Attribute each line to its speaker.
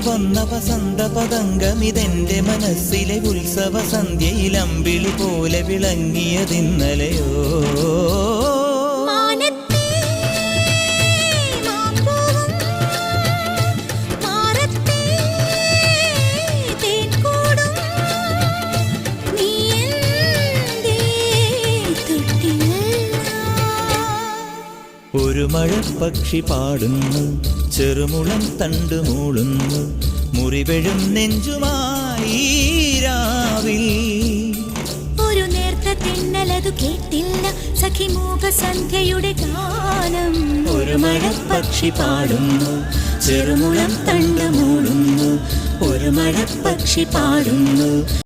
Speaker 1: വന്ന വസന്ത പതംഗമിതെന്റെ മനസ്സിലെ ഉത്സവ സന്ധ്യയിൽ അമ്പിളി പോലെ വിളങ്ങിയതിന്നലെയോ. ഒരു മഴപ്പക്ഷി പാടുന്നു, ചെറുമുളം തണ്ടു മൂളുന്നു, മുറിവെഴും നെഞ്ചുമായി രാവിൽ.
Speaker 2: ഒരു നേർത്ത തിന്നലതു കേട്ടില്ല സഖിമൂക സന്ധ്യയുടെ ഗാനം.
Speaker 1: ഒരു മഴപ്പക്ഷി പാടുന്നു, ചെറുമുളം തണ്ടു മൂളുന്നു, ഒരു മഴപ്പക്ഷി പാടുന്നു.